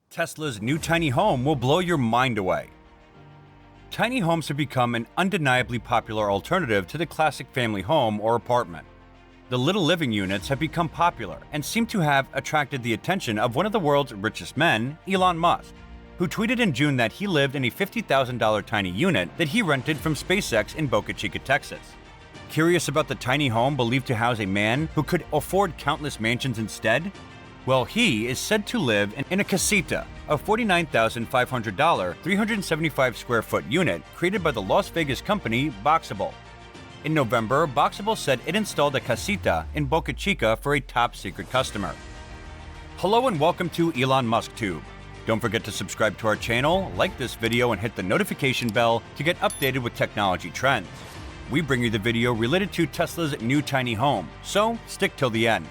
Tesla's new tiny home will blow your mind away. Tiny homes have become an undeniably popular alternative to the classic family home or apartment. The little living units have become popular and seem to have attracted the attention of one of the world's richest men, Elon Musk, who tweeted in June that he lived in a $50,000 tiny unit that he rented from SpaceX in Boca Chica, Texas. Curious about the tiny home believed to house a man who could afford countless mansions instead? Well, he is said to live in a Casita, a $49,500, 375 square foot unit created by the Las Vegas company Boxabl. In November, Boxabl said it installed a Casita in Boca Chica for a top secret customer. Hello and welcome to Elon Musk Tube. Don't forget to subscribe to our channel, like this video, and hit the notification bell to get updated with technology trends. We bring you the video related to Tesla's new tiny home, so stick till the end.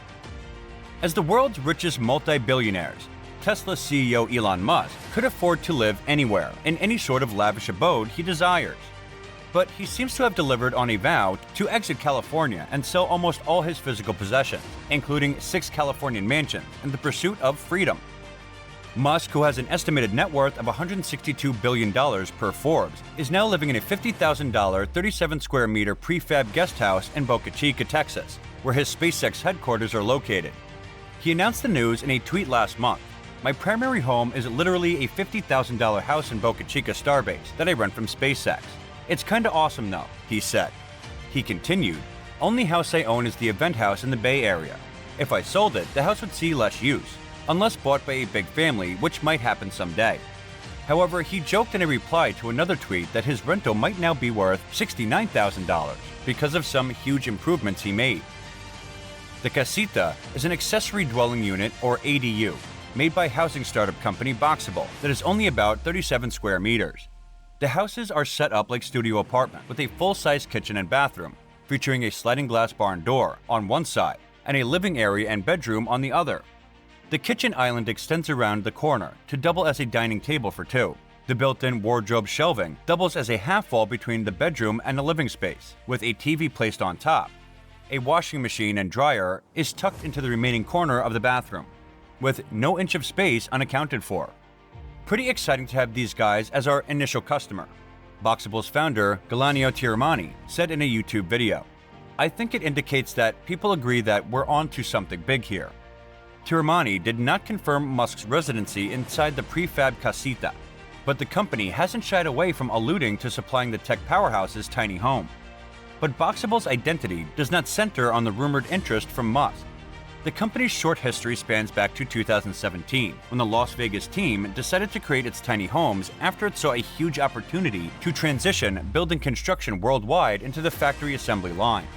As the world's richest multi-billionaires, Tesla CEO Elon Musk could afford to live anywhere, in any sort of lavish abode he desires. But he seems to have delivered on a vow to exit California and sell almost all his physical possessions, including 6 Californian mansions, in the pursuit of freedom. Musk, who has an estimated net worth of $162 billion per Forbes, is now living in a $50,000, 37 square meter prefab guest house in Boca Chica, Texas, where his SpaceX headquarters are located. He announced the news in a tweet last month. "My primary home is literally a $50,000 house in Boca Chica Starbase that I rent from SpaceX. It's kinda awesome though," he said. He continued, "Only house I own is the event house in the Bay Area. If I sold it, the house would see less use, unless bought by a big family, which might happen someday." However, he joked in a reply to another tweet that his rental might now be worth $69,000 because of some huge improvements he made. The Casita is an accessory dwelling unit, or ADU, made by housing startup company Boxabl that is only about 37 square meters. The houses are set up like studio apartments with a full-size kitchen and bathroom, featuring a sliding glass barn door on one side and a living area and bedroom on the other. The kitchen island extends around the corner to double as a dining table for two. The built-in wardrobe shelving doubles as a half wall between the bedroom and the living space, with a TV placed on top. A washing machine and dryer is tucked into the remaining corner of the bathroom, with no inch of space unaccounted for. Pretty exciting to have these guys as our initial customer, Boxabl's founder, Galanio Tiramani, said in a YouTube video. "I think it indicates that people agree that we're on to something big here." Tiramani did not confirm Musk's residency inside the prefab Casita, but the company hasn't shied away from alluding to supplying the tech powerhouse's tiny home. But Boxabl's identity does not center on the rumored interest from Musk. The company's short history spans back to 2017, when the Las Vegas team decided to create its tiny homes after it saw a huge opportunity to transition building construction worldwide into the factory assembly line.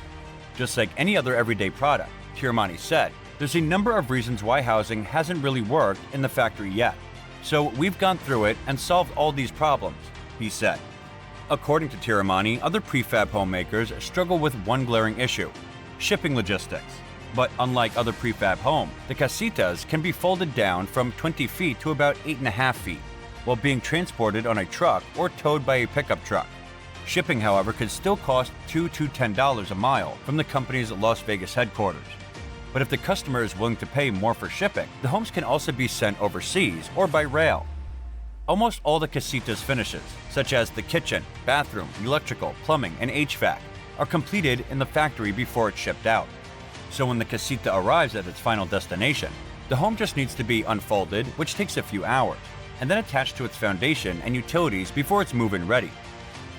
Just like any other everyday product, Tiramani said, there's a number of reasons why housing hasn't really worked in the factory yet. So we've gone through it and solved all these problems, he said. According to Tiramani, other prefab homemakers struggle with one glaring issue: shipping logistics. But unlike other prefab homes, the Casitas can be folded down from 20 feet to about 8.5 feet, while being transported on a truck or towed by a pickup truck. Shipping, however, could still cost $2 to $10 a mile from the company's Las Vegas headquarters. But if the customer is willing to pay more for shipping, the homes can also be sent overseas or by rail. Almost all the Casita's finishes, such as the kitchen, bathroom, electrical, plumbing, and HVAC, are completed in the factory before it's shipped out. So when the Casita arrives at its final destination, the home just needs to be unfolded, which takes a few hours, and then attached to its foundation and utilities before it's move-in ready.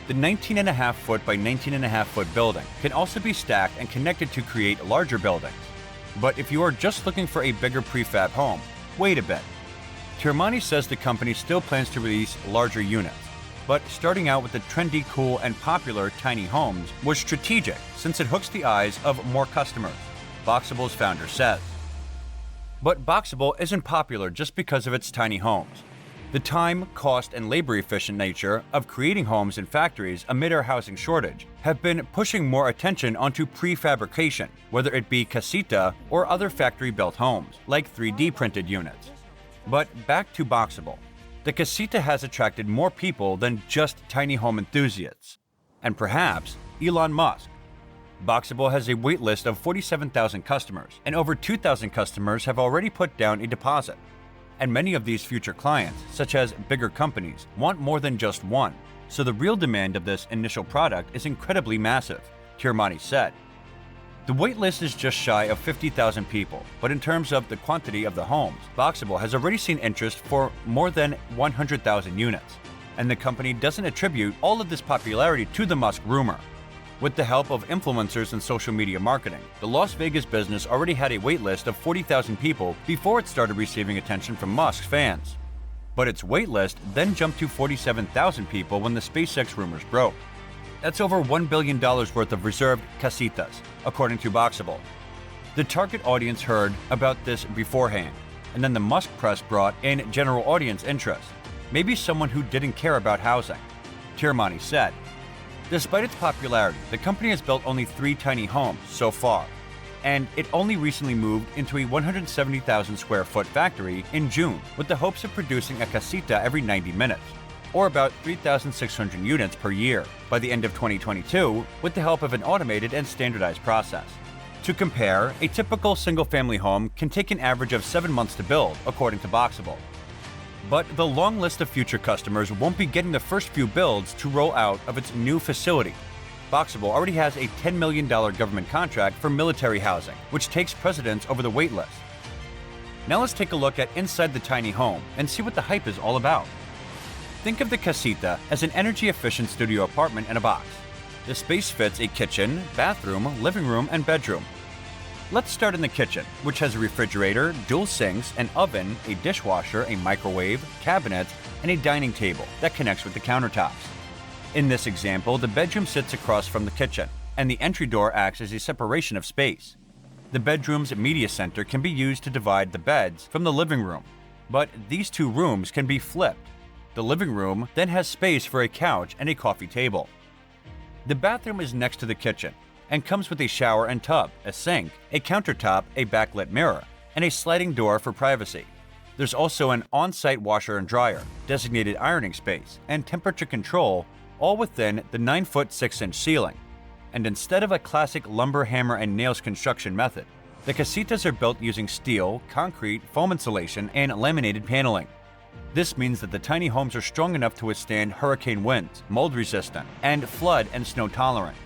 The 19.5 foot by 19.5 foot building can also be stacked and connected to create larger buildings. But if you are just looking for a bigger prefab home, wait a bit. Tiramani says the company still plans to release larger units, but starting out with the trendy, cool, and popular tiny homes was strategic since it hooks the eyes of more customers, Boxabl's founder says. But Boxabl isn't popular just because of its tiny homes. The time, cost, and labor-efficient nature of creating homes in factories amid our housing shortage have been pushing more attention onto prefabrication, whether it be Casita or other factory-built homes, like 3D printed units. But back to Boxabl. The Casita has attracted more people than just tiny home enthusiasts, and perhaps Elon Musk. Boxabl has a wait list of 47,000 customers, and over 2,000 customers have already put down a deposit. And many of these future clients, such as bigger companies, want more than just one. So the real demand of this initial product is incredibly massive, Tirmani said. The waitlist is just shy of 50,000 people, but in terms of the quantity of the homes, Boxabl has already seen interest for more than 100,000 units. And the company doesn't attribute all of this popularity to the Musk rumor. With the help of influencers and social media marketing, the Las Vegas business already had a waitlist of 40,000 people before it started receiving attention from Musk's fans. But its waitlist then jumped to 47,000 people when the SpaceX rumors broke. That's over $1 billion worth of reserved casitas, according to Boxabl. The target audience heard about this beforehand, and then the Musk press brought in general audience interest, maybe someone who didn't care about housing, Tirmani said. Despite its popularity, the company has built only 3 tiny homes so far, and it only recently moved into a 170,000 square foot factory in June with the hopes of producing a casita every 90 minutes, or about 3,600 units per year, by the end of 2022 with the help of an automated and standardized process. To compare, a typical single-family home can take an average of 7 months to build, according to Boxabl. But the long list of future customers won't be getting the first few builds to roll out of its new facility. Boxabl already has a $10 million government contract for military housing, which takes precedence over the waitlist. Now let's take a look at inside the tiny home and see what the hype is all about. Think of the Casita as an energy-efficient studio apartment in a box. The space fits a kitchen, bathroom, living room, and bedroom. Let's start in the kitchen, which has a refrigerator, dual sinks, an oven, a dishwasher, a microwave, cabinets, and a dining table that connects with the countertops. In this example, the bedroom sits across from the kitchen, and the entry door acts as a separation of space. The bedroom's media center can be used to divide the beds from the living room, but these 2 rooms can be flipped. The living room then has space for a couch and a coffee table. The bathroom is next to the kitchen and comes with a shower and tub, a sink, a countertop, a backlit mirror, and a sliding door for privacy. There's also an on-site washer and dryer, designated ironing space, and temperature control, all within the 9-foot 6-inch ceiling. And instead of a classic lumber, hammer, and nails construction method, the casitas are built using steel, concrete, foam insulation, and laminated paneling. This means that the tiny homes are strong enough to withstand hurricane winds, mold-resistant, and flood and snow-tolerant.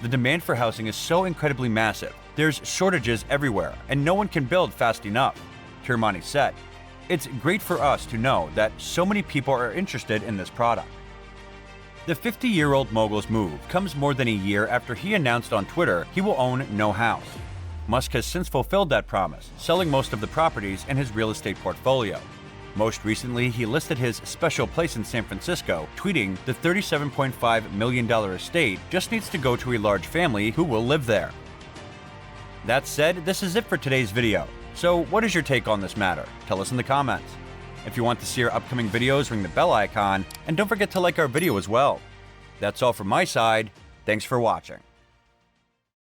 The demand for housing is so incredibly massive, there's shortages everywhere, and no one can build fast enough, Tirmani said. It's great for us to know that so many people are interested in this product. The 50-year-old mogul's move comes more than a year after he announced on Twitter he will own no house. Musk has since fulfilled that promise, selling most of the properties in his real estate portfolio. Most recently, he listed his special place in San Francisco, tweeting the $37.5 million estate just needs to go to a large family who will live there. That said, this is it for today's video. So what is your take on this matter? Tell us in the comments. If you want to see our upcoming videos, ring the bell icon, and don't forget to like our video as well. That's all from my side. Thanks for watching.